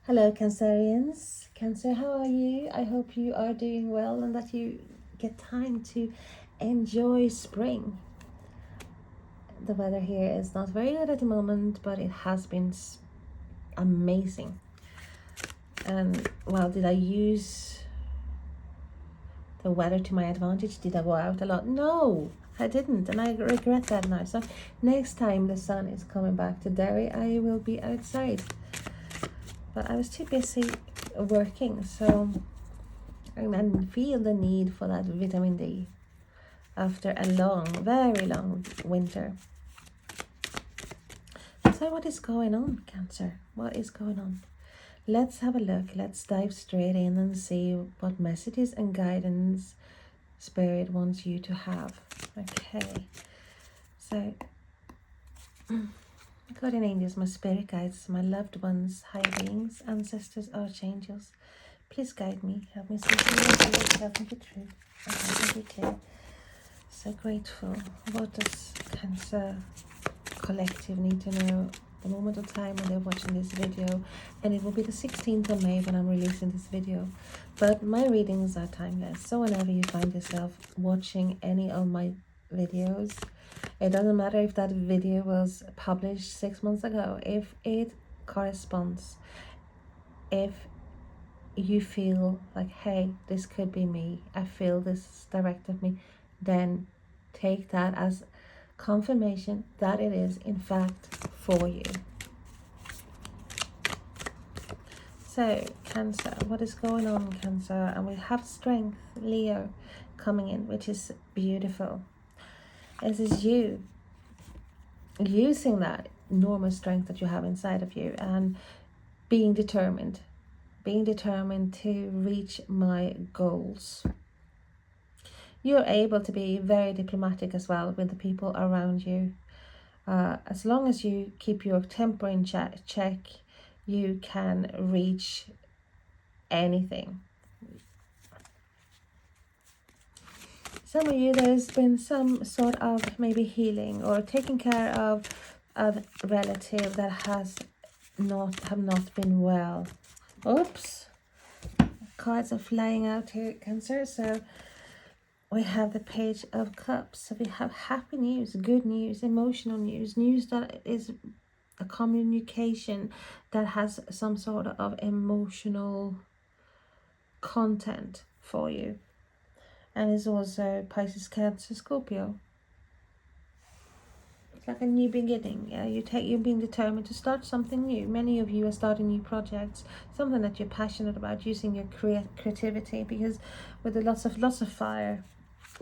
Hello, Cancerians. Cancer, how are you? I hope you are doing well and that you get time to enjoy spring. The weather here is not very good at the moment, but it has been amazing. And well, did I use the weather to my advantage? Did I go out a lot? No, I didn't, and I regret that now. So next time the sun is coming back to Derry, I will be outside. But I was too busy working, so I didn't feel the need for that vitamin D after a long, very long winter. So what is going on, Cancer? What is going on? Let's have a look. Let's dive straight in and see what messages and guidance Spirit wants you to have. Okay. So, guardian angels, my spirit guides, my loved ones, higher beings, ancestors, archangels, please guide me. Help me see clear. Help me be true. Help me be clear. So grateful. What does Cancer collective need to know the moment of time when they're watching this video? And it will be the 16th of May when I'm releasing this video, but my readings are timeless. So whenever you find yourself watching any of my videos, it doesn't matter if that video was published 6 months ago, if it corresponds, if you feel like, hey, this could be me, I feel this is directed at me, then take that as confirmation that it is in fact for you. So Cancer, what is going on, Cancer? And we have Strength, Leo, coming in, which is beautiful. This is you using that enormous strength that you have inside of you and being determined to reach my goals. You're able to be very diplomatic as well with the people around you. As long as you keep your temper in check, you can reach anything. Some of you, there's been some sort of maybe healing or taking care of a relative that have not been well. Oops, cards are flying out here, Cancer. So we have the Page of Cups. So we have happy news, good news, emotional news, news that is a communication that has some sort of emotional content for you. And it's also Pisces, Cancer, Scorpio. It's like a new beginning. Yeah, you're being determined to start something new. Many of you are starting new projects, something that you're passionate about, using your creativity, because with the lots of fire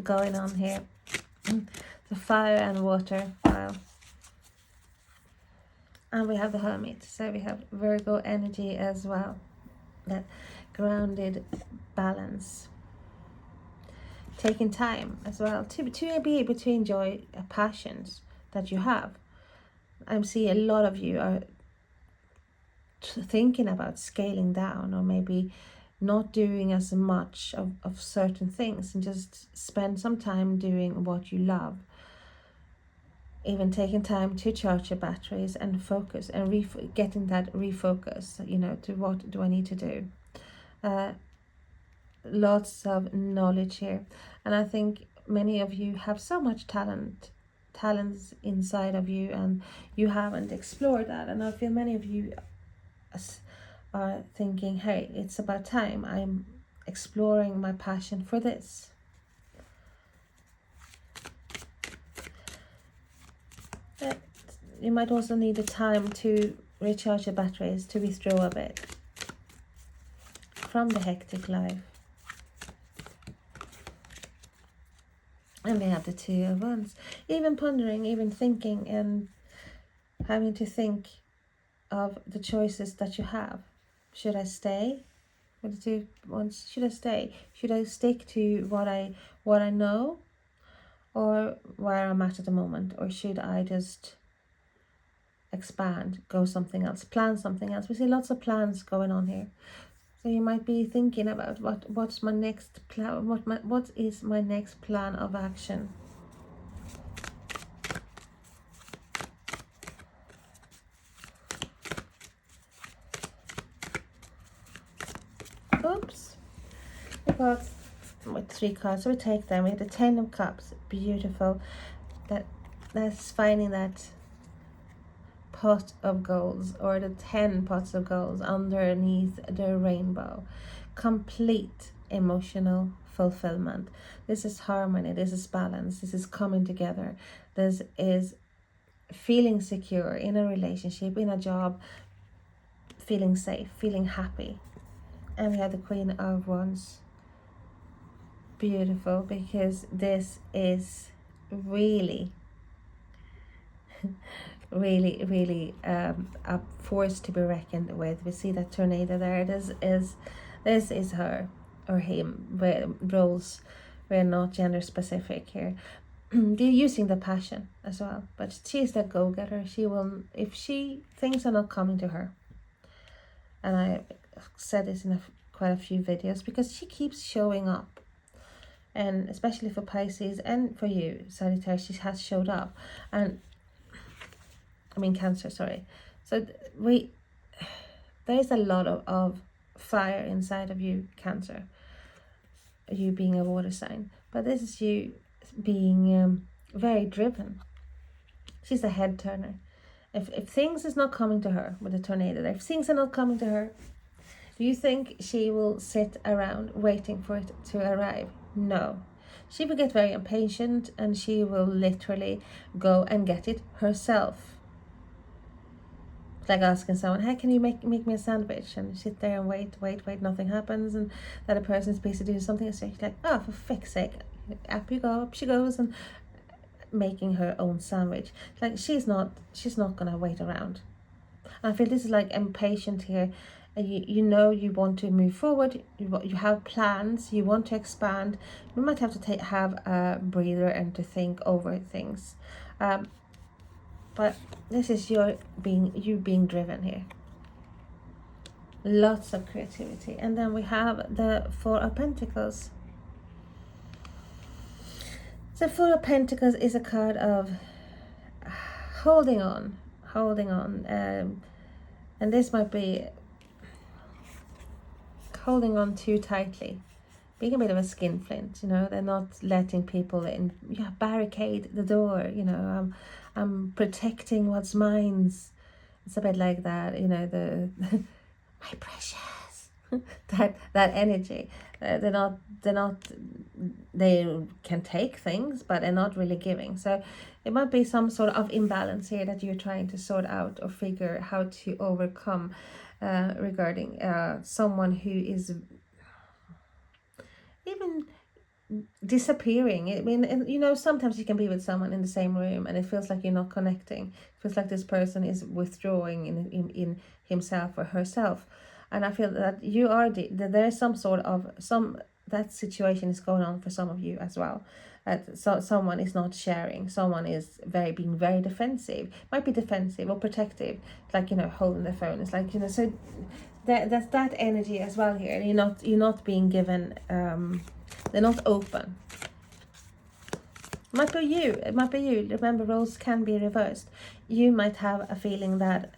going on here, the fire and water. Wow. And we have the Hermit, so we have Virgo energy as well, that grounded balance, taking time as well to be able to enjoy passions that you have. I see a lot of you are thinking about scaling down or maybe not doing as much of certain things and just spend some time doing what you love. Even taking time to charge your batteries and focus and getting that refocus, to what do I need to do. Lots of knowledge here, and I think many of you have so much talents inside of you, and you haven't explored that. And I feel many of you are thinking, hey, it's about time I'm exploring my passion for this. You might also need the time to recharge your batteries, to withdraw a bit from the hectic life. And we have the Two of Wands. Even pondering, even thinking, and having to think of the choices that you have. Should I stay with the Two of Wands? Should I stay? Should I stick to what I know, or where I'm at the moment? Or should I just expand, go something else, plan something else? We see lots of plans going on here. So you might be thinking about what's my next plan, what is my next plan of action. Oops. We got with 3 cards, so we take them. We have the 10 of Cups, beautiful. That's finding that pot of golds, or the 10 pots of golds underneath the rainbow. Complete emotional fulfillment. This is harmony, this is balance, this is coming together, this is feeling secure in a relationship, in a job, feeling safe, feeling happy. And we have the Queen of Wands. Beautiful, because this is really really a force to be reckoned with. We see that tornado there. This is her or him, where roles, we're not gender specific here. They're using the passion as well, but she's the go-getter. She will, if things are not coming to her, and I said this in quite a few videos, because she keeps showing up. And especially for Pisces and for you, Sagittarius, she has showed up. And Cancer, sorry. So there is a lot of fire inside of you, Cancer. You being a water sign. But this is you being very driven. She's a head turner. If things is not coming to her with the tornado, if things are not coming to her, do you think she will sit around waiting for it to arrive? No. She will get very impatient, and she will literally go and get it herself. It's like asking someone, hey, can you make me a sandwich? And sit there and wait, nothing happens, and that a person is busy doing something, and so she's like, oh, for fuck's sake, up she goes, and making her own sandwich. Like, she's not gonna wait around. And I feel this is like impatient here. You know you want to move forward, you have plans, you want to expand. You might have to have a breather and to think over things. But this is you being driven here. Lots of creativity. And then we have the 4 of Pentacles. The 4 of Pentacles is a card of holding on. And this might be holding on too tightly, being a bit of a skinflint. They're not letting people in. You barricade the door. I'm protecting what's mine. It's a bit like that. The my precious. that energy. They can take things, but they're not really giving. So it might be some sort of imbalance here that you're trying to sort out or figure how to overcome, regarding someone who is even disappearing. Sometimes you can be with someone in the same room and it feels like you're not connecting. It feels like this person is withdrawing in himself or herself. And I feel that you are there's some sort of that situation is going on for some of you as well. So someone is not sharing. Someone is being very defensive. Might be defensive or protective, like holding the phone. It's like so that's that energy as well here. You're not being given. They're not open. Might be you. It might be you. Remember, roles can be reversed. You might have a feeling that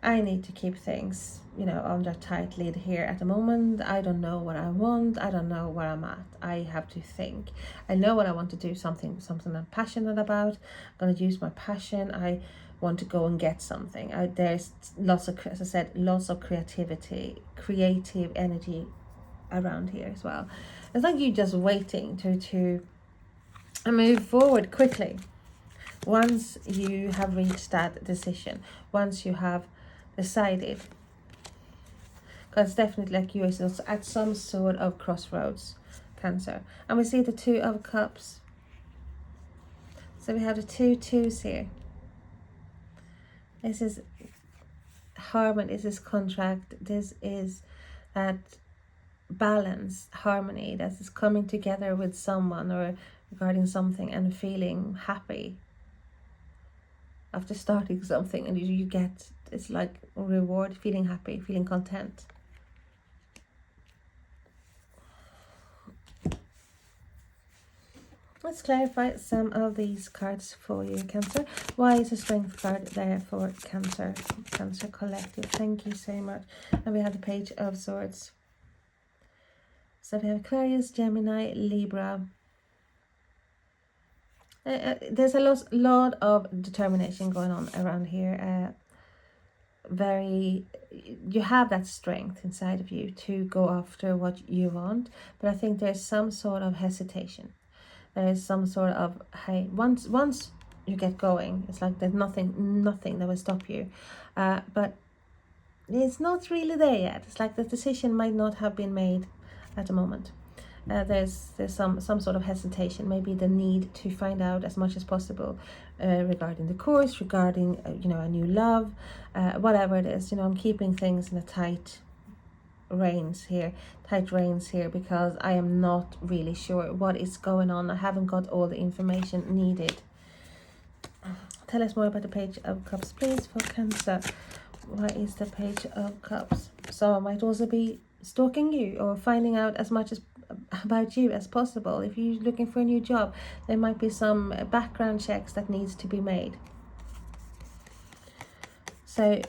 I need to keep things under tight lid here at the moment. I don't know what I want. I don't know where I'm at. I have to think. I know what I want to do, something I'm passionate about. I'm going to use my passion. I want to go and get something. There's lots of, as I said, lots of creativity, creative energy around here as well. It's like you just waiting to move forward quickly. Once you have reached that decision, once you have decided, because definitely like you is at some sort of crossroads, Cancer. And we see the 2 of Cups. So we have the 2 twos here. This is harmony, this is contract, this is that balance, harmony that is coming together with someone or regarding something and feeling happy after starting something, and you get, it's like a reward, feeling happy, feeling content. Let's clarify some of these cards for you, Cancer. Why is a strength card there for Cancer? Cancer Collective, thank you so much. And we have the Page of Swords. So we have Aquarius, Gemini, Libra. There's a lot of determination going on around here. You have that strength inside of you to go after what you want, but I think there's some sort of hesitation. There is some sort of, hey, once you get going, it's like there's nothing that will stop you, but it's not really there yet. It's like the decision might not have been made at the moment. There's some sort of hesitation, maybe the need to find out as much as possible regarding the course, regarding a new love, whatever it is. I'm keeping things in a tight reins here because I am not really sure what is going on. I haven't got all the information needed. Tell us more about the Page of Cups, please, for Cancer. What is the Page of Cups? Someone might also be stalking you or finding out as much about you as possible. If you're looking for a new job, there might be some background checks that needs to be made. So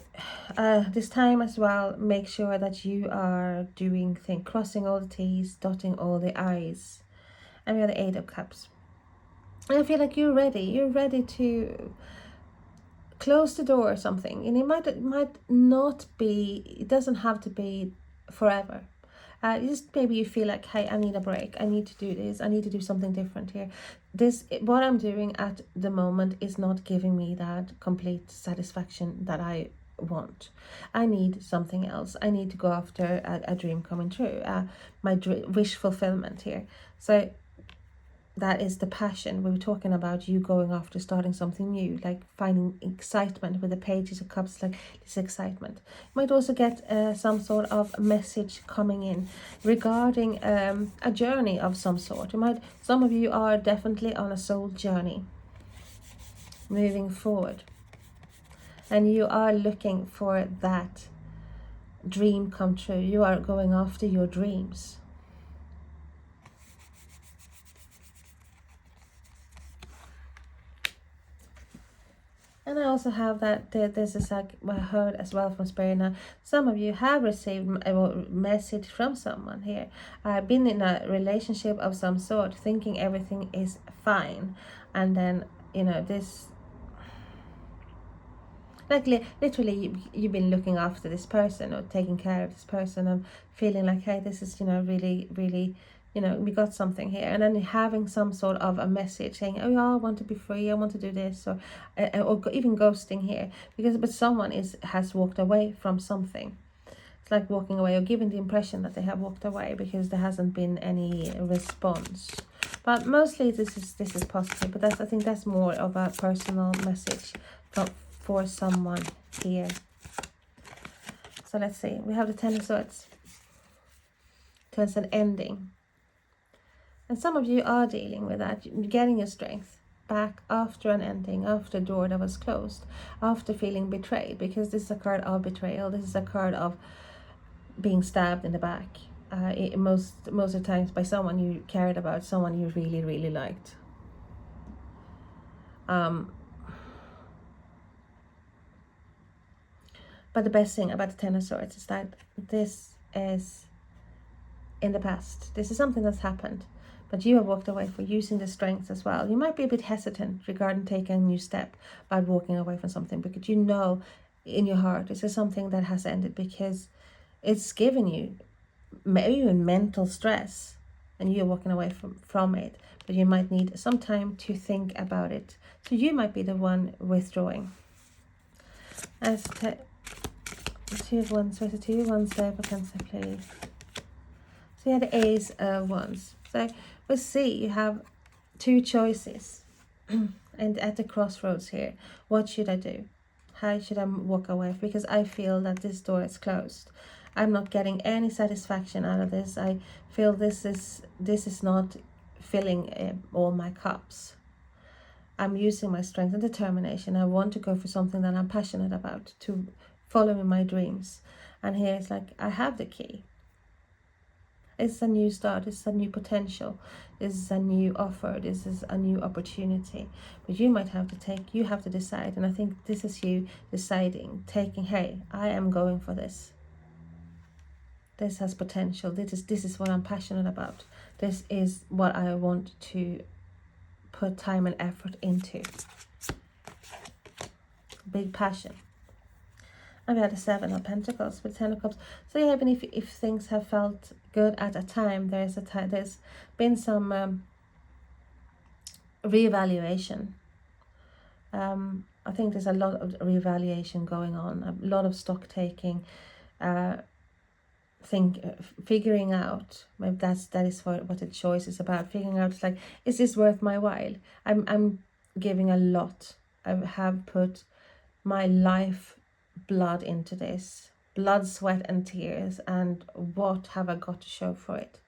this time as well, make sure that you are crossing all the T's, dotting all the I's. And we have the Eight of Cups. And I feel like you're ready to close the door or something. And it might not be, it doesn't have to be forever. Just maybe you feel like, hey, I need a break. I need to do this. I need to do something different here. What I'm doing at the moment is not giving me that complete satisfaction that I want. I need something else. I need to go after a dream coming true. My wish fulfillment here. So that is the passion. We were talking about you going after starting something new, like finding excitement with the Pages of Cups, like this excitement. You might also get some sort of message coming in regarding a journey of some sort. Some of you are definitely on a soul journey, moving forward, and you are looking for that dream come true. You are going after your dreams. And I also have that this is like what I heard as well from Spirit now. Some of you have received a message from someone here. I've been in a relationship of some sort, thinking everything is fine, and then this, like literally you've been looking after this person or taking care of this person and feeling like, hey, this is really, really, we got something here, and then having some sort of a message saying, oh yeah, I want to be free, I want to do this, or even ghosting here, but someone has walked away from something. It's like walking away or giving the impression that they have walked away because there hasn't been any response. But mostly this is positive, but I think that's more of a personal message for someone here. So let's see, we have the Ten of Swords towards an ending. And some of you are dealing with that, getting your strength back after an ending, after a door that was closed, after feeling betrayed, because this is a card of betrayal. This is a card of being stabbed in the back, most of the times by someone you cared about, someone you really, really liked. But the best thing about the Ten of Swords is that this is in the past. This is something that's happened, but you have walked away for using the strength as well. You might be a bit hesitant regarding taking a new step by walking away from something, because in your heart this is something that has ended because it's given you maybe even mental stress and you're walking away from it, but you might need some time to think about it. So you might be the one withdrawing. As Two of Wands, there's a Two of Wands there for Cancer, please. So you had the Ace of Wands. So we'll see, you have two choices and at the crossroads here. What should I do? How should I walk away? Because I feel that this door is closed. I'm not getting any satisfaction out of this. I feel this is not filling all my cups. I'm using my strength and determination. I want to go for something that I'm passionate about, to follow in my dreams. And here it's like, I have the key. It's a new start, it's a new potential, this is a new offer, this is a new opportunity. But you might have to decide, and I think this is you deciding, hey, I am going for this. This has potential. This is what I'm passionate about. This is what I want to put time and effort into. Big passion. And we had the 7 of Pentacles with 10 of Cups. So yeah, even if things have felt good at a time, there's been some reevaluation. I think there's a lot of reevaluation going on, a lot of stock taking, figuring out. Maybe that is what the choice is about. Figuring out, like, is this worth my while? I'm giving a lot. I have put my life blood into this, blood, sweat and tears, and what have I got to show for it?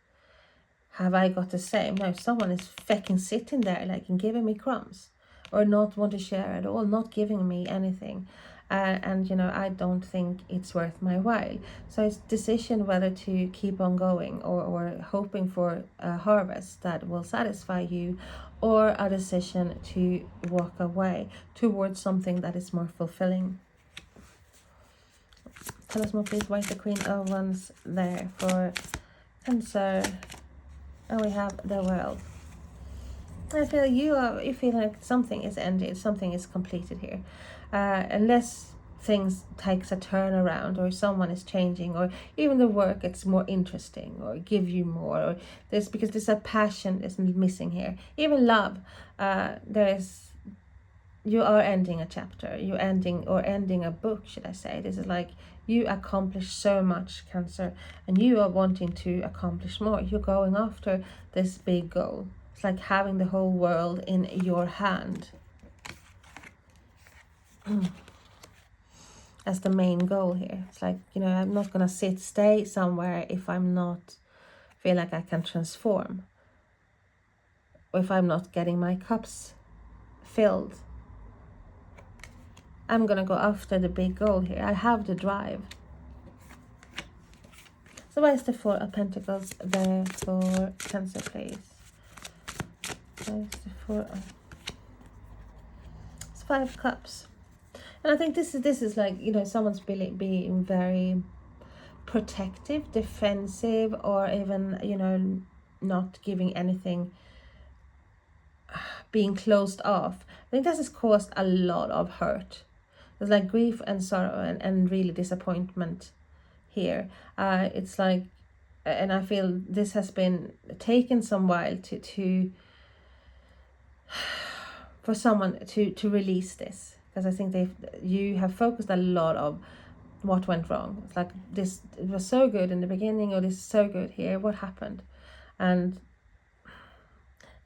Have I got the same? No, someone is fucking sitting there like and giving me crumbs, or not want to share at all, not giving me anything. And you know, I don't think it's worth my while. So it's decision whether to keep on going, or hoping for a harvest that will satisfy you, or a decision to walk away towards something that is more fulfilling. Tell us more, please. Why is the Queen of Wands there for Cancer? And we have the World. I feel you feel like something is ended, something is completed here, unless things takes a turn around, or someone is changing, or even the work gets more interesting, or give you more, or because there's a passion is missing here. Even love, you are ending a chapter, you're ending a book, should I say. This is like you accomplished so much, Cancer, and you are wanting to accomplish more. You're going after this big goal. It's like having the whole world in your hand as the main goal here. It's like, you know, I'm not gonna stay somewhere if I'm not feel like I can transform, or if I'm not getting my cups filled. I'm gonna go after the big goal here. I have the drive. So why is the 4 of Pentacles there for Cancer, please? Why is the 4 of... It's 5 of Cups. And I think this is like, you know, someone's being very protective, defensive, or even, you know, not giving anything, being closed off. I think this has caused a lot of hurt. There's like grief and sorrow and really disappointment here. It's like, and I feel this has been taken some while to for someone to release this, because I think you have focused a lot of what went wrong. It's like, this, it was so good in the beginning, or this is so good here, what happened? And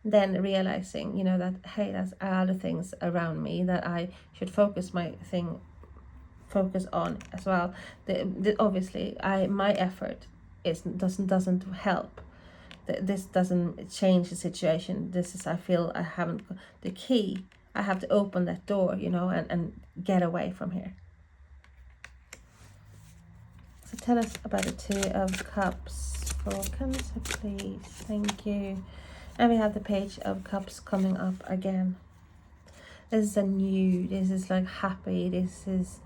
then realizing, you know, that hey, there's other things around me that I should focus on as well. Obviously my effort doesn't help. This doesn't change the situation. This is, I feel I haven't the key. I have to open that door, you know, and get away from here. So tell us about the 2 of Cups for Cancer, please. Thank you. And we have the Page of Cups coming up again. This is like happy, this is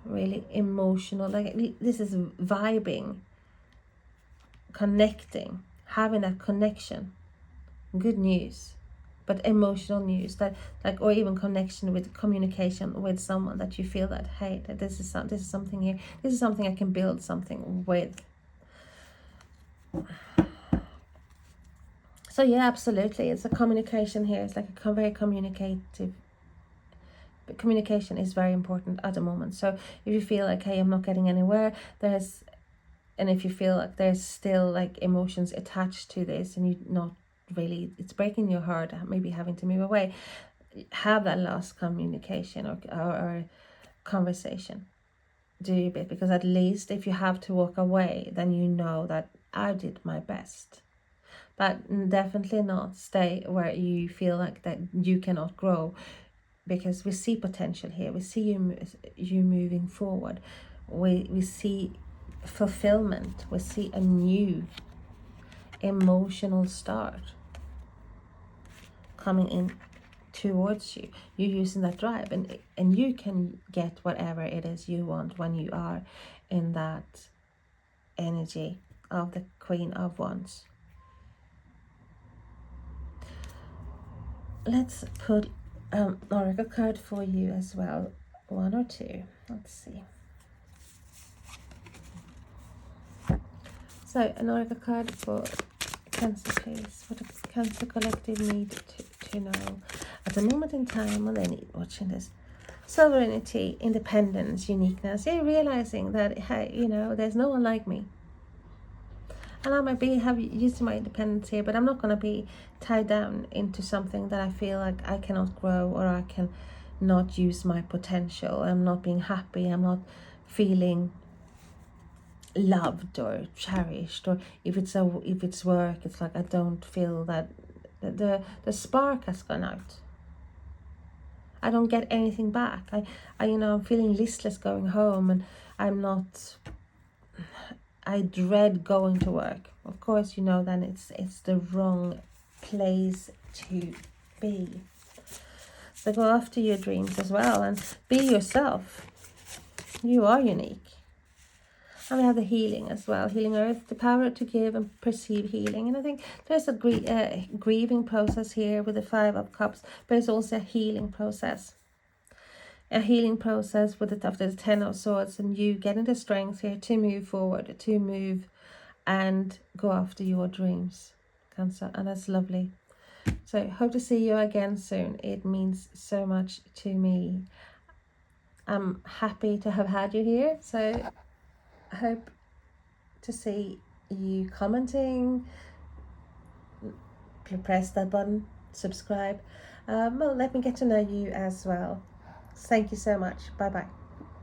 really emotional, like this is vibing, connecting, having that connection, good news, but emotional news, that like, or even connection with communication with someone that you feel that, hey, that this is something here, this is something I can build something with. So yeah, absolutely, it's a communication here. It's like a very communicative. But communication is very important at the moment. So if you feel like, hey, I'm not getting anywhere, and if you feel like there's still like emotions attached to this, and you not really, it's breaking your heart, maybe having to move away, have that last communication or conversation. Do your bit, because at least if you have to walk away, then you know that I did my best. But definitely not stay where you feel like that you cannot grow, because we see potential here. We see you moving forward. We see fulfillment. We see a new emotional start coming in towards you. You're using that drive, and you can get whatever it is you want when you are in that energy of the Queen of Wands. Let's put oracle card for you as well, one or two. Let's see. So an oracle card for Cancer, please. What does Cancer collective need to know at the moment in time when they need watching this? Sovereignty, independence, uniqueness. You're realizing that, hey, you know, there's no one like me. And I might have used my independence here, but I'm not going to be tied down into something that I feel like I cannot grow, or I can not use my potential. I'm not being happy. I'm not feeling loved or cherished. Or if it's work, it's like I don't feel that the spark has gone out. I don't get anything back. I you know, I'm feeling listless going home, and I dread going to work. Of course, you know, then it's the wrong place to be. So go after your dreams as well and be yourself. You are unique. And we have the healing as well. Healing earth, the power to give and perceive healing. And I think there's a grieving process here with the 5 of Cups, but it's also a healing process. A healing process with after the 10 of Swords, and you getting the strength here to move forward, to move and go after your dreams, Cancer. And that's lovely. So hope to see you again soon. It means so much to me. I'm happy to have had you here. So I hope to see you commenting. Press that button, subscribe. Well, let me get to know you as well. Thank you so much. Bye bye.